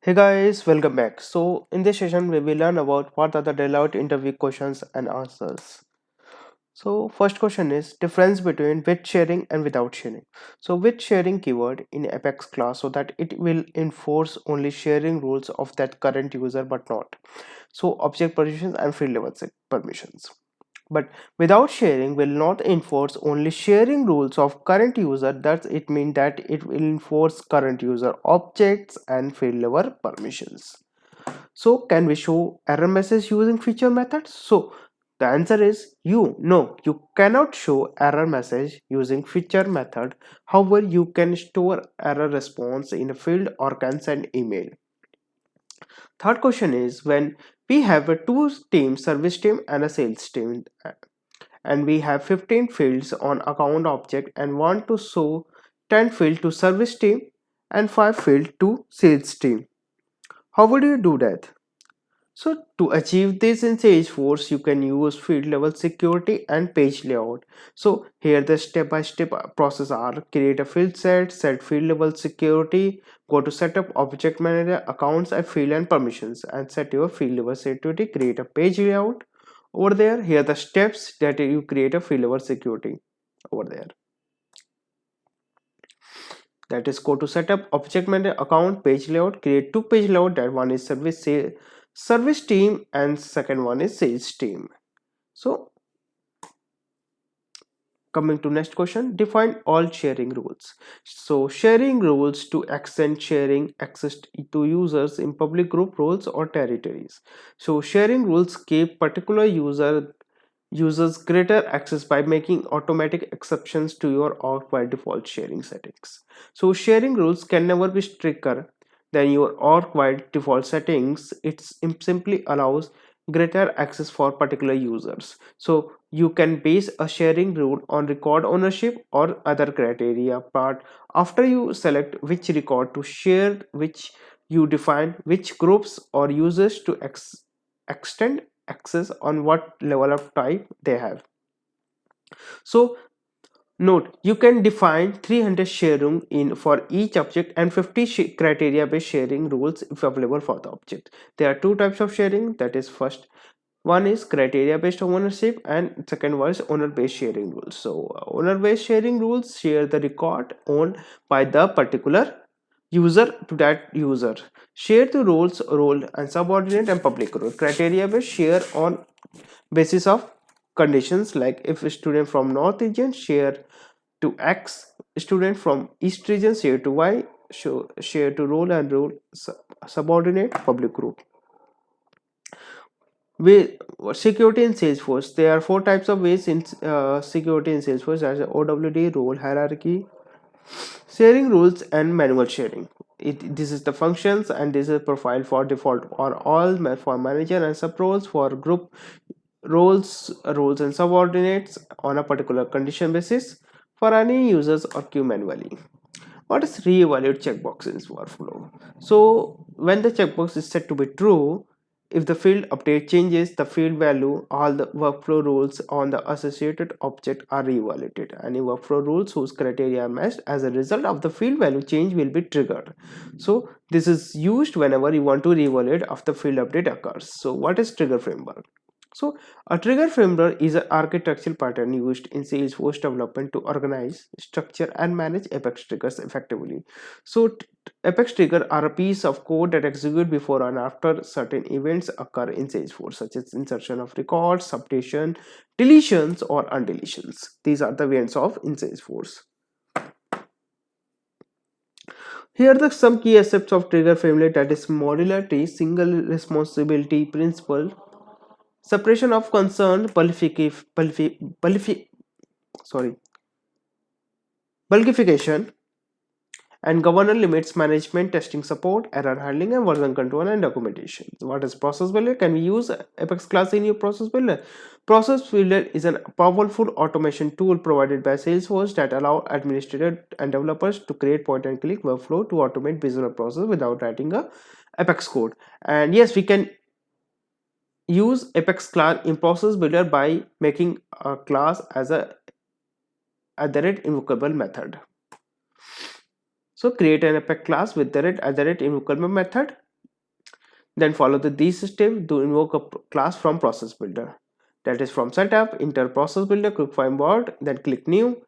Hey guys, welcome back. So in this session we will learn about what are the Deloitte interview questions and answers. So first question is difference between with sharing and without sharing. So with sharing keyword in Apex class so that it will enforce only sharing rules of that current user but not. So object permissions and field level permissions. But without sharing will not enforce only sharing rules of current user. Thus it means that it will enforce current user objects and field level permissions. So can we show error message using feature methods? So the answer is no, you cannot show error message using feature method. However, you can store error response in a field or can send email. Third question is when we have a two team, service team and a sales team, and we have 15 fields on account object and want to show 10 field to service team and 5 field to sales team. How would you do that? So to achieve this in Salesforce, you can use field level security and page layout. So here the step-by-step process are create a field set field level security, go to setup object manager, accounts and field and permissions and set your field level security, create a page layout. Over there, here the steps that you create a field level security over there. That is go to setup object manager account page layout, create two page layout, that one is service team and second one is sales team. So coming to next question, define all sharing rules. So sharing rules to extend sharing access to users in public group roles or territories. So sharing rules keep particular users greater access by making automatic exceptions to your org by default sharing settings. So sharing rules can never be stricter than your org wide default settings. It simply allows greater access for particular users. So you can base a sharing rule on record ownership or other criteria, but after you select which record to share, which you define which groups or users to extend access on what level of type they have. So note, you can define 300 sharing in for each object and 50 criteria based sharing rules if available for the object. There are two types of sharing, that is first one is criteria based ownership and second one is owner based sharing rules. So owner based sharing rules share the record owned by the particular user to that user. Share the roles role and subordinate and public role. Criteria based share on basis of conditions, like if a student from north region share to X, student from east region share to Y, share to role and role subordinate public group. With security in Salesforce, there are four types of ways in security in Salesforce, as OWD, role hierarchy, sharing rules and manual sharing. This is the functions and this is profile for default or all for manager and sub roles for group roles and subordinates on a particular condition basis for any users or queue manually. What is reevaluate checkbox in workflow? So when the checkbox is set to be true, if the field update changes the field value, all the workflow rules on the associated object are reevaluated. Any workflow rules whose criteria are matched as a result of the field value change will be triggered. So this is used whenever you want to reevaluate after field update occurs. So what is trigger framework? So a trigger framework is an architectural pattern used in Salesforce development to organize, structure, and manage Apex triggers effectively. So Apex triggers are a piece of code that execute before and after certain events occur in Salesforce, such as insertion of records, subtraction, deletions, or undeletions. These are the events of in Salesforce. Here are some key aspects of trigger framework, that is modularity, single responsibility principle, separation of concern, sorry, bulkification, and governor limits management, testing support, error handling, and version control and documentation. What is process builder? Can we use Apex class in your process builder? Process builder is a powerful automation tool provided by Salesforce that allow administrators and developers to create point and click workflow to automate business process without writing a Apex code. And yes, we can use Apex class in process builder by making a class as a invocable method. So create an Apex class with the invocable method Then follow these steps to invoke a class from process builder. That is from setup, enter process builder, quick find board, then click new,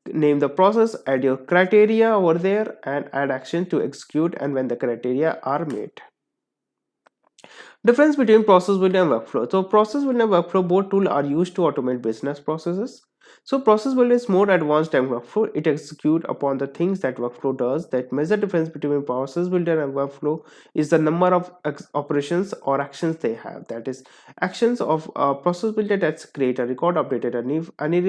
name the process, add your criteria over there and add action to execute and when the criteria are met. Difference between process builder and workflow. So process builder and workflow both tools are used to automate business processes. So process builder is more advanced than workflow. It executes upon the things that workflow does. That major difference between process builder and workflow is the number of operations or actions they have. That is, actions of process builder that create a record, updated any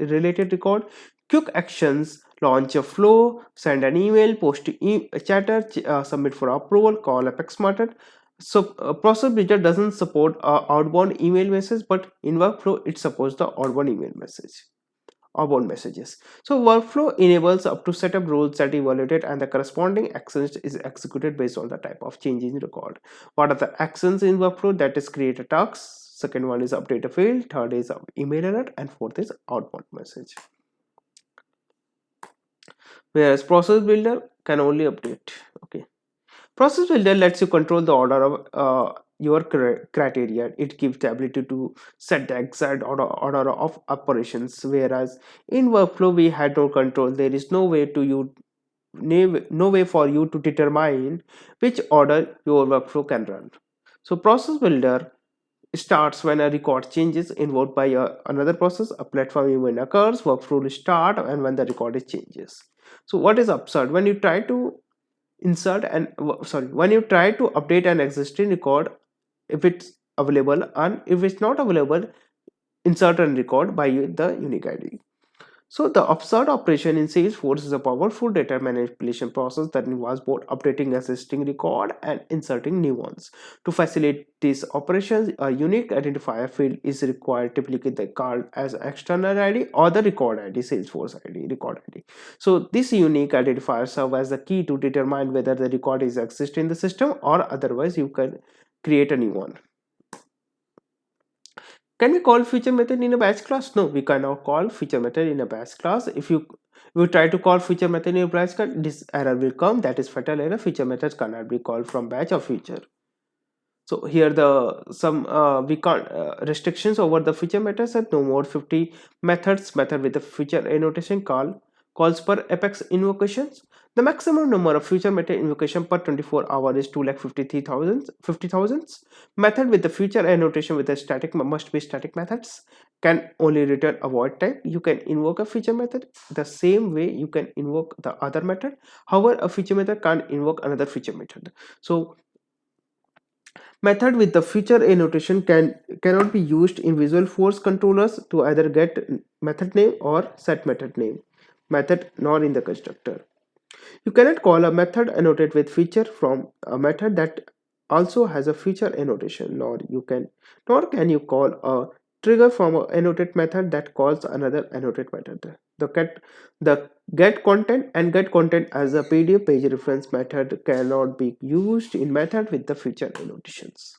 related record. Quick actions: launch a flow, send an email, post a chatter, submit for approval, call Apex Smarter. So process builder doesn't support outbound email message, but in workflow it supports the outbound messages. So workflow enables up to setup rules that evaluated and the corresponding actions is executed based on the type of change in record. What are the actions in workflow? That is create a task. Second one is update a field. Third is email alert, and fourth is outbound message. Whereas process builder can only update. Okay. Process builder lets you control the order of your criteria. It gives the ability to set the exact order of operations. Whereas in workflow we had no control. There is no way to you no way for you to determine which order your workflow can run. So process builder starts when a record changes invoked by another process. A platform event occurs. Workflow will start and when the record is changes. So what is absurd when you try to insert and when you try to update an existing record, if it's available, and if it's not available, insert a record by the unique id. So the absurd operation in Salesforce is a powerful data manipulation process that involves both updating existing record and inserting new ones. To facilitate these operations, a unique identifier field is required, typically called as external ID or the record ID, Salesforce ID, record ID. So this unique identifier serves as the key to determine whether the record is exist in the system or otherwise you can create a new one. Can we call feature method in a batch class? No, we cannot call feature method in a batch class. If you try to call feature method in a batch class, this error will come. That is fatal error. Feature methods cannot be called from batch or feature. So here the some we can't restrictions over the feature methods at no more 50 methods. Method with the feature annotation calls per apex invocations. The maximum number of feature method invocation per 24 hour is 2,53,000. Method with the feature annotation with a static must be static methods. Can only return a void type. You can invoke a feature method the same way you can invoke the other method. However, a feature method can't invoke another feature method. So method with the feature annotation cannot be used in Visualforce controllers to either get method name or set method name method, nor in the constructor. You cannot call a method annotate with feature from a method that also has a feature annotation, nor can you call a trigger from an annotate method that calls another annotate method. The get content and get content as a PDF page reference method cannot be used in method with the feature annotations.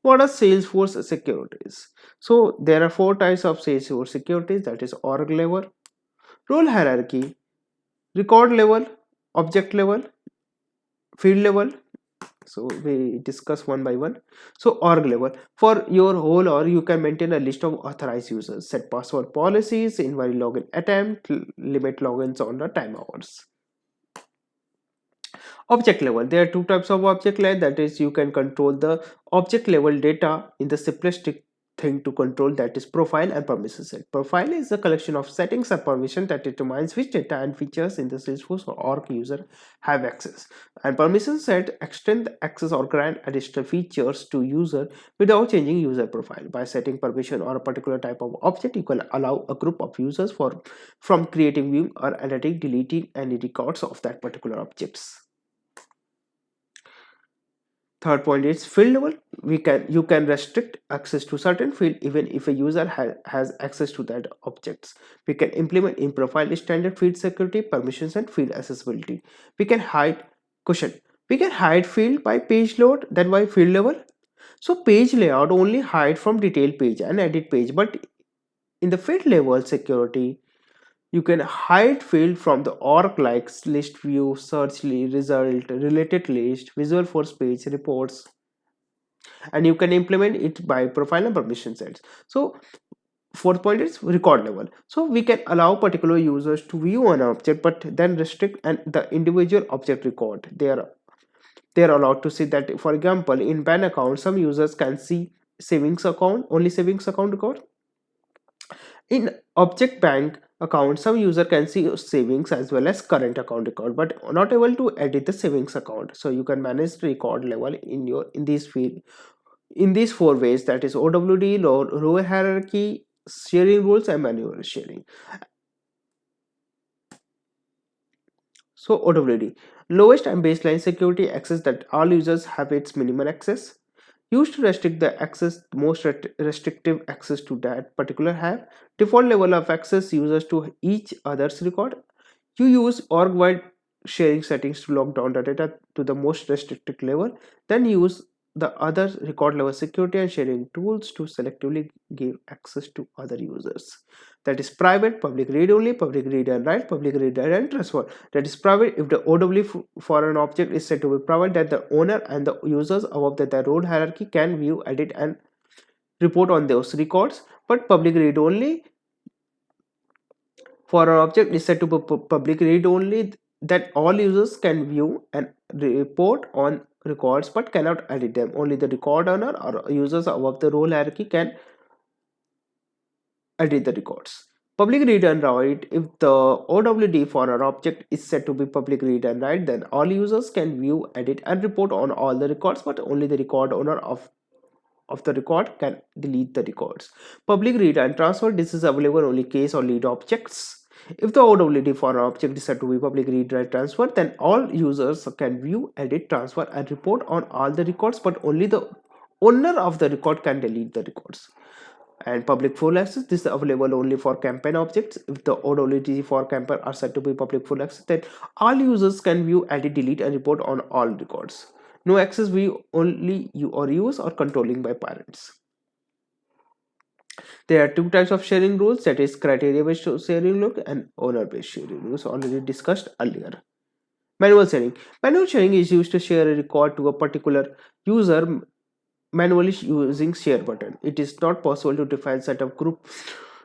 What are Salesforce securities? So there are four types of Salesforce securities, that is org level, role hierarchy, record level, object level, field level. So we discuss one by one. So org level, for your whole org you can maintain a list of authorized users, set password policies, invalid login attempt, limit logins on the time hours. Object level, there are two types of object level, that is you can control the object level data in the simplest thing to control, that is profile and permission set. Profile is a collection of settings and permission that determines which data and features in the Salesforce or org user have access, and permission set extend access or grant additional features to user without changing user profile. By setting permission on a particular type of object, you can allow a group of users from creating, viewing or editing, deleting any records of that particular objects. Third point is field level. You can restrict access to certain field even if a user has access to that objects. We can implement in profile standard field security, permissions and field accessibility. We can hide question. We can hide field by page load, then by field level. So page layout only hide from detail page and edit page, but in the field level security You can hide field from the org like list view, search result, related list, visual force page, reports, and you can implement it by profile and permission sets. So fourth point is record level. So we can allow particular users to view an object but then restrict and the individual object record. They are allowed to see that, for example, in bank account some users can see savings account, only savings account record. In object bank account some user can see savings as well as current account record but not able to edit the savings account. So you can manage the record level in this field in these four ways, that is OWD, row hierarchy, sharing rules, and manual sharing. So OWD, lowest and baseline security access that all users have its minimum access. Used to restrict the access, most restrictive access to that particular have. Default level of access users to each other's record. You use org-wide sharing settings to lock down the data to the most restricted level, then use the other record level security and sharing tools to selectively give access to other users. That is private, public read only, public read and write, public read and transfer. That is private if the OW for an object is said to be private, that the owner and the users above the role hierarchy can view, edit, and report on those records. But public read only for an object is set to be public read only, that all users can view and report on records but cannot edit them. Only the record owner or users above the role hierarchy can edit the records. Public read and write, if the OWD for an object is set to be public read and write, then all users can view, edit, and report on all the records, but only the record owner of the record can delete the records. Public read and transfer, this is available only case or lead objects. If the OWD for an object is set to be public read write transfer, then all users can view, edit, transfer, and report on all the records, but only the owner of the record can delete the records. And public full access, this is available only for campaign objects. If the OWD for campaign are set to be public full access, then all users can view, edit, delete, and report on all records. No access view only you or use or controlling by parents. There are two types of sharing rules, that is criteria based sharing rule and owner based sharing rules, already discussed earlier. Manual sharing. Manual sharing is used to share a record to a particular user manually using share button. It is not possible to define set of group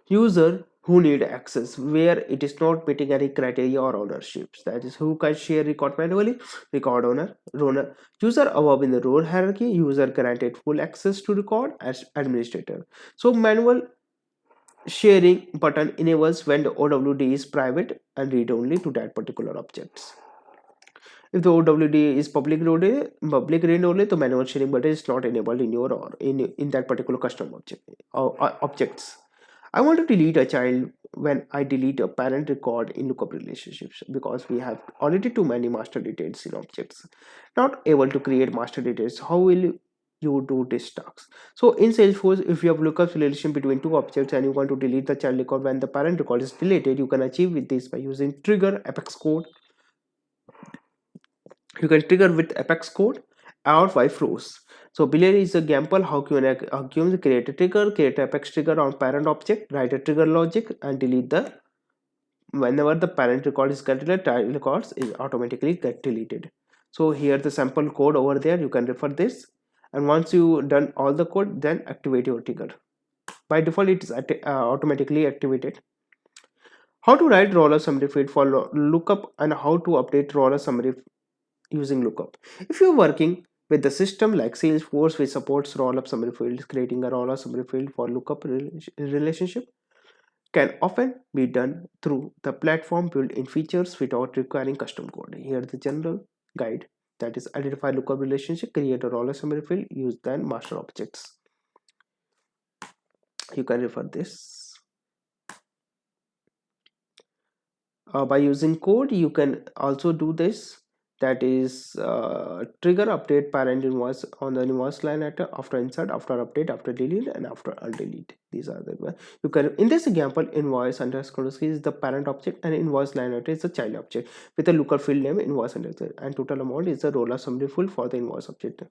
user who need access where it is not meeting any criteria or ownerships. That is, who can share record manually? Record owner, user above in the role hierarchy, user granted full access to record as administrator. So manual sharing button enables when the OWD is private and read only to that particular objects. If the OWD is public read only, the manual sharing button is not enabled in your or in that particular custom object or objects. I want to delete a child when I delete a parent record in lookup relationships because we have already too many master details in objects. Not able to create master details. How will you do this task? So in Salesforce, if you have lookup relation between two objects and you want to delete the child record when the parent record is deleted, you can achieve with this by using trigger apex code. You can trigger with apex code or by flows. So below is an example how you create a trigger, create apex trigger on parent object, write a trigger logic and delete the whenever the parent record is get deleted, child records is automatically get deleted. So here the sample code over there, you can refer this, and once you done all the code, then activate your trigger. By default it is automatically activated. How to write roller summary field for lookup and how to update roller summary using lookup. If you're working with the system like Salesforce, which supports roll-up summary fields, creating a roll-up summary field for lookup relationship can often be done through the platform built-in features without requiring custom code. Here the general guide, that is identify lookup relationship, create a roll-up summary field, use then master objects. You can refer this. By using code, you can also do this, that is trigger update parent invoice on the invoice line item after insert, after update, after delete, and after undelete. These are the you can in this example invoice underscore is the parent object and invoice line item is the child object with a lookup field name invoice underscore and total amount is the roller summary field for the invoice object.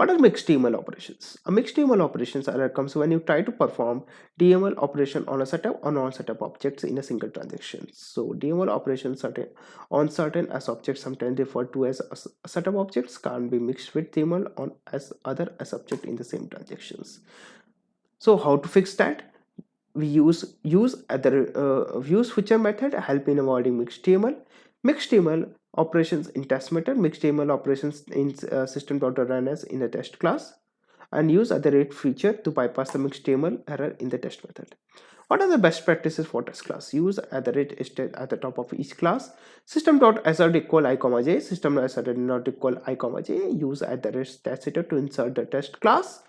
What are mixed DML operations? A mixed DML operations error comes when you try to perform DML operation on a setup or non-setup objects in a single transaction. So DML operations on certain as objects, sometimes referred to as setup objects, can be mixed with DML on as other as object in the same transactions. So how to fix that? We use switcher method help in avoiding mixed TML. Mixed TML operations in test method, mixed TML operations in system.run as in the test class, and use other rate feature to bypass the mixed TML error in the test method. What are the best practices for test class? Use at the rate at the top of each class. System.assert equal I comma j. System.assert not equal I comma j. Use at the rate test to insert the test class.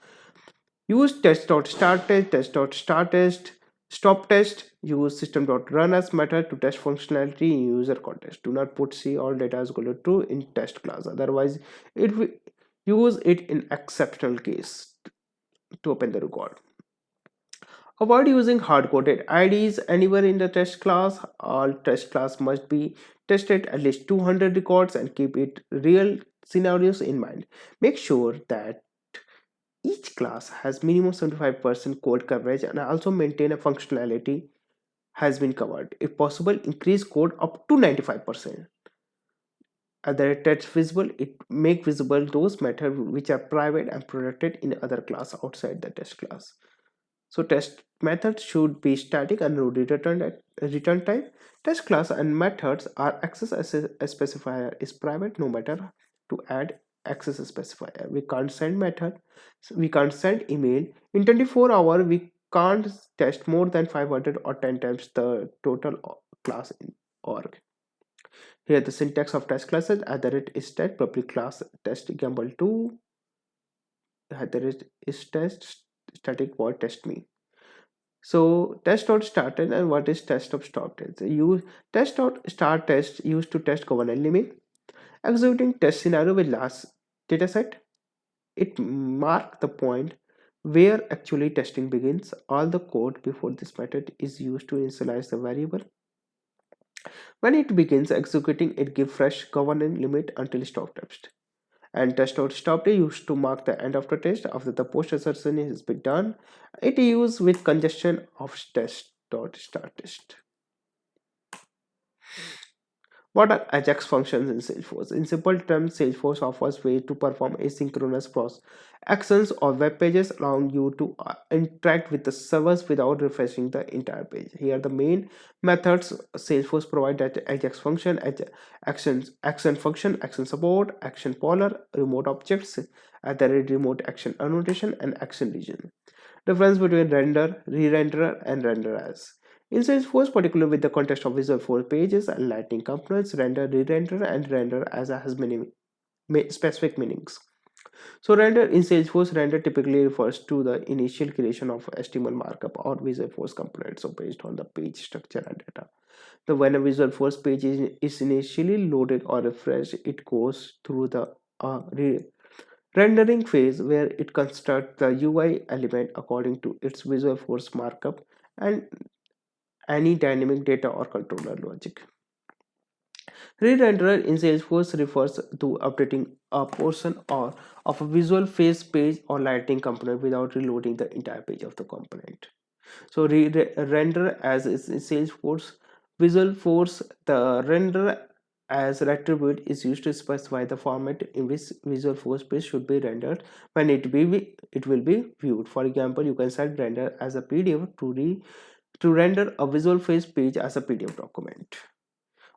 Use test.start test, test.start test, stop test. Use system.run as method to test functionality in user context. Do not put C all data is equal to true in test class. Otherwise, it will use it in exceptional case to open the record. Avoid using hard-coded IDs anywhere in the test class. All test class must be tested at least 200 records and keep it real scenarios in mind. Make sure that each class has minimum 75% code coverage and also maintain a functionality has been covered. If possible, increase code up to 95%. At the test visible, it make visible those methods which are private and protected in other class outside the test class. So test methods should be static and no return type. Test class and methods are access as a specifier is private no matter to add access specifier. We can't send method, we can't send email. In 24 hours, we can't test more than 500 or 10 times the total class in org. Here the syntax of test classes at the rate is test public class test gamble 2 at the rate is test static void test me. So test dot started and what is test of start test? Use test dot start test used to test governor limit. Executing test scenario with last dataset. It mark the point where actually testing begins. All the code before this method is used to initialize the variable. When it begins executing, it gives fresh governing limit until stop test. And test dot stop is used to mark the end of the test after the post assertion has been done. It is used with congestion of test dot start test. What are AJAX functions in Salesforce? In simple terms, Salesforce offers ways to perform asynchronous process actions or web pages, allowing you to interact with the servers without refreshing the entire page. Here, the main methods Salesforce provide that AJAX function, action function, action support, action poller, remote objects, at the remote action annotation, and action region. Difference between render, re-renderer, and render as. In Salesforce, particularly with the context of Visual 4 pages and Lightning components, render, re-render, and render as has many specific meanings. So render in Salesforce, render typically refers to the initial creation of HTML markup or Visual Force components, so based on the page structure and data. So when a Visual Force page is initially loaded or refreshed, it goes through the rendering phase where it constructs the UI element according to its Visual Force markup and any dynamic data or controller logic. Re-renderer in Salesforce refers to updating a portion or of a visual face page or lighting component without reloading the entire page of the component. So render as is in Salesforce Visual Force, the render as attribute is used to specify the format in which Visual Force page should be rendered when it will be viewed. For example, you can set render as a PDF to render a Visual Face page as a PDF document.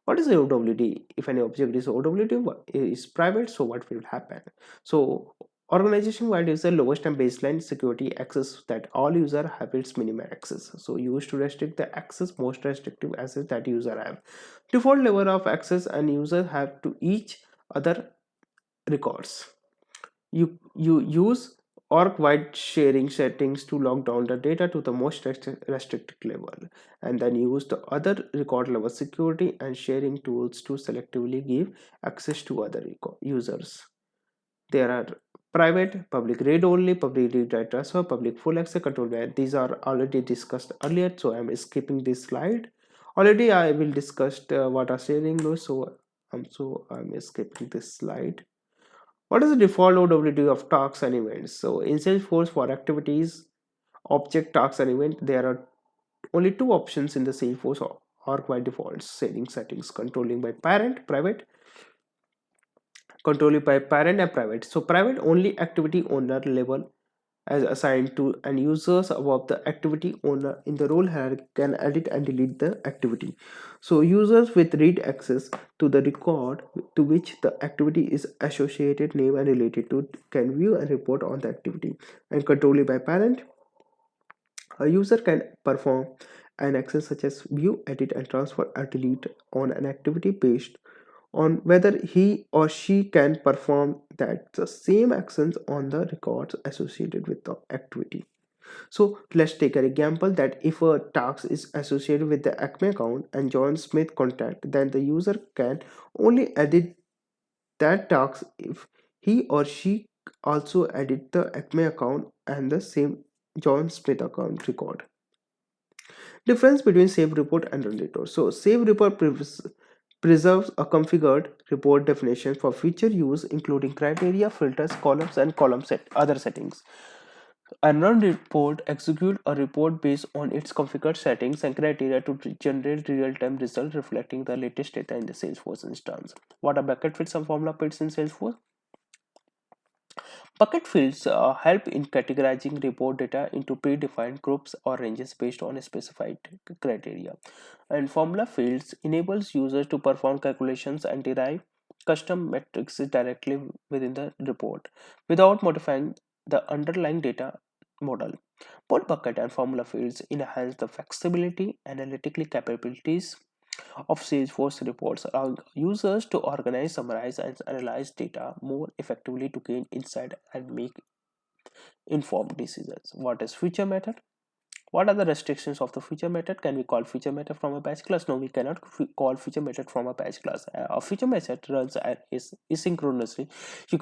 What is OWD? If any object is OWD is private, so what will happen? So organization wide is the lowest and baseline security access that all user have its minimum access. So used to restrict the access most restrictive access that user have. Default level of access and user have to each other records. You use org wide sharing settings to lock down the data to the most restricted level, and then use the other record level security and sharing tools to selectively give access to other users. There are private, public read only, public read write transfer, public full access control where these are already discussed earlier, so I'm skipping this slide. Already I will discuss what are sharing rules, so I'm skipping this slide. What is the default OWD of tasks and events? So in Salesforce for activities, object, tasks and event, there are only two options in the Salesforce org by default settings, controlling by parent and private. So private only activity owner level as assigned to, and users above the activity owner in the role hierarchy can edit and delete the activity. So users with read access to the record to which the activity is associated, name and related to, can view and report on the activity. And controlled by parent, a user can perform an action such as view, edit and transfer or delete on an activity based on whether he or she can perform that the same actions on the records associated with the activity. So let's take an example that if a task is associated with the Acme account and John Smith contact, then the user can only edit that task if he or she also edit the Acme account and the same John Smith account record. Difference between save report and run report. So save report preserves a configured report definition for future use, including criteria, filters, columns, and other settings. A run report executes a report based on its configured settings and criteria to generate real-time results reflecting the latest data in the Salesforce instance. What are bucket fields and formula fields in Salesforce? Bucket fields help in categorizing report data into predefined groups or ranges based on a specified criteria. And formula fields enables users to perform calculations and derive custom metrics directly within the report without modifying the underlying data model. Both bucket and formula fields enhance the flexibility, analytical capabilities of Salesforce reports, allow users to organize, summarize, and analyze data more effectively to gain insight and make informed decisions. What is feature method? What are the restrictions of the feature method? Can we call feature method from a batch class? No, we cannot call feature method from a batch class. A feature method runs asynchronously. You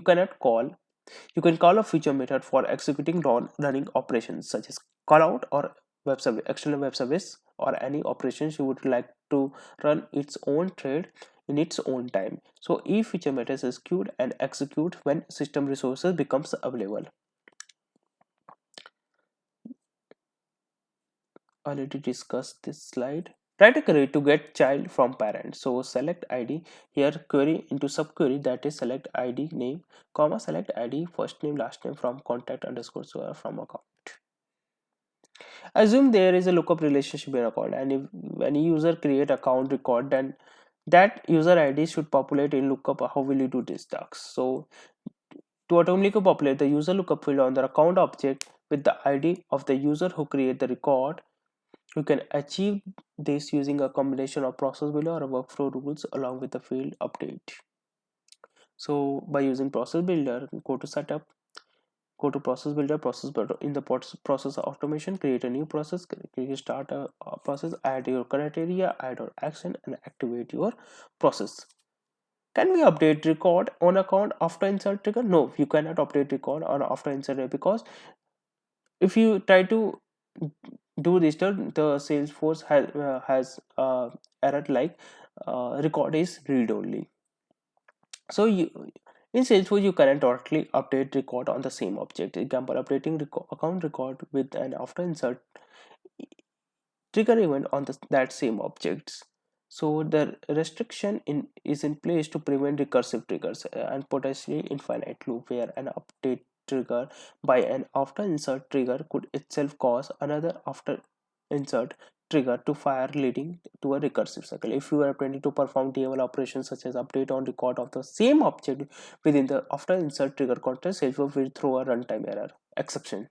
can call a feature method for executing running operations such as callout or web service, external web service, or any operations you would like to run its own thread in its own time. So each feature method is queued and execute when system resources becomes available. Already discussed this slide. Write a query to get child from parent. So select id, here query into subquery, that is select id name comma select id first name last name from contact underscore so from account. Assume there is a lookup relationship in account, and if any user create account record, then that user id should populate in lookup. How will you do this task? So to automatically populate the user lookup field on the account object with the id of the user who create the record, you can achieve this using a combination of process builder or workflow rules along with the field update. So by using process builder, go to setup, go to process builder in the process automation, create a new process, start a process, add your criteria, add your action, and activate your process. Can we update record on account after insert trigger? No, you cannot update record on after insert because if you try to do this, the Salesforce has error like record is read only. So you in Salesforce you cannot directly update record on the same object. Example, updating account record with an after insert trigger event on that same objects. So the restriction is in place to prevent recursive triggers and potentially infinite loop where an update trigger by an after insert trigger could itself cause another after insert trigger to fire, leading to a recursive cycle. If you are planning to perform DML operations such as update on record of the same object within the after insert trigger context, Salesforce will throw a runtime error exception.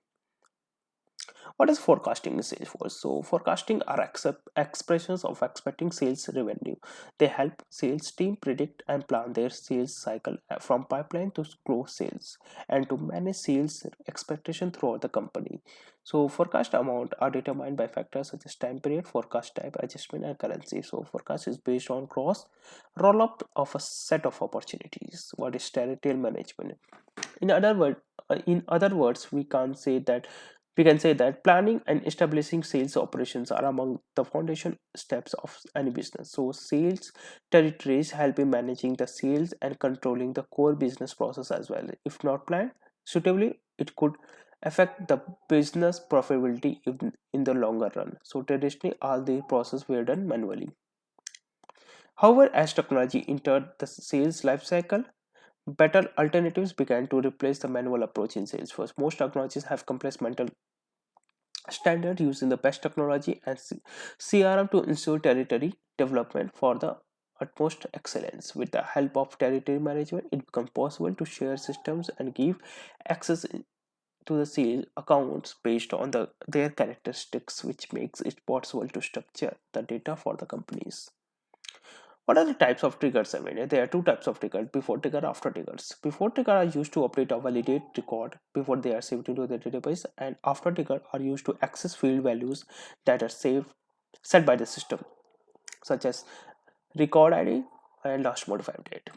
What is forecasting in Salesforce? So forecasting are expressions of expecting sales revenue. They help sales team predict and plan their sales cycle from pipeline to close sales and to manage sales expectation throughout the company. So forecast amount are determined by factors such as time period, forecast type, adjustment, and currency. So forecast is based on cross roll up of a set of opportunities. What is territorial management? In other words, we can say that We can say that planning and establishing sales operations are among the foundation steps of any business. So sales territories help in managing the sales and controlling the core business process as well. If not planned suitably, it could affect the business profitability in the longer run. So traditionally, all the process were done manually. However, as technology entered the sales life cycle, better alternatives began to replace the manual approach in Salesforce. Most technologies have complex mental standard using the best technology and CRM to ensure territory development for the utmost excellence. With the help of territory management, it becomes possible to share systems and give access to the sales accounts based on their characteristics, which makes it possible to structure the data for the companies. What are the types of triggers? I mean, there are two types of triggers: before trigger, after triggers. Before trigger are used to update or validate record before they are saved into the database, and after trigger are used to access field values that are saved set by the system, such as record ID and last modified date.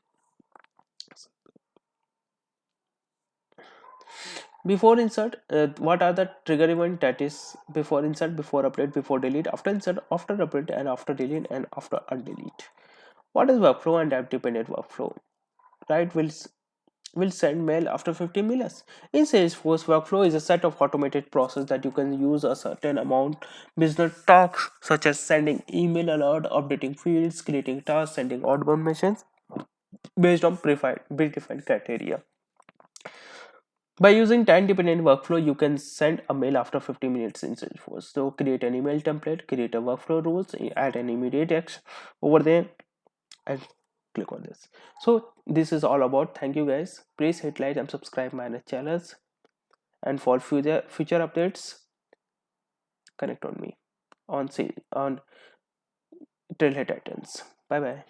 Before insert, what are the trigger event? That is before insert, before update, before delete, after insert, after update, and after delete, and after undelete. What is workflow and app dependent workflow? Right, will send mail after 15 minutes. In Salesforce, workflow is a set of automated process that you can use a certain amount business tasks such as sending email alert, updating fields, creating tasks, sending outbound messages based on predefined criteria. By using time dependent workflow, you can send a mail after 15 minutes in Salesforce. So create an email template, create a workflow rules, add an immediate text over there, and click on this. So this is all about. Thank you guys. Please hit like and subscribe my channels, and for future updates, connect on me on Trailhead Titans. Bye bye.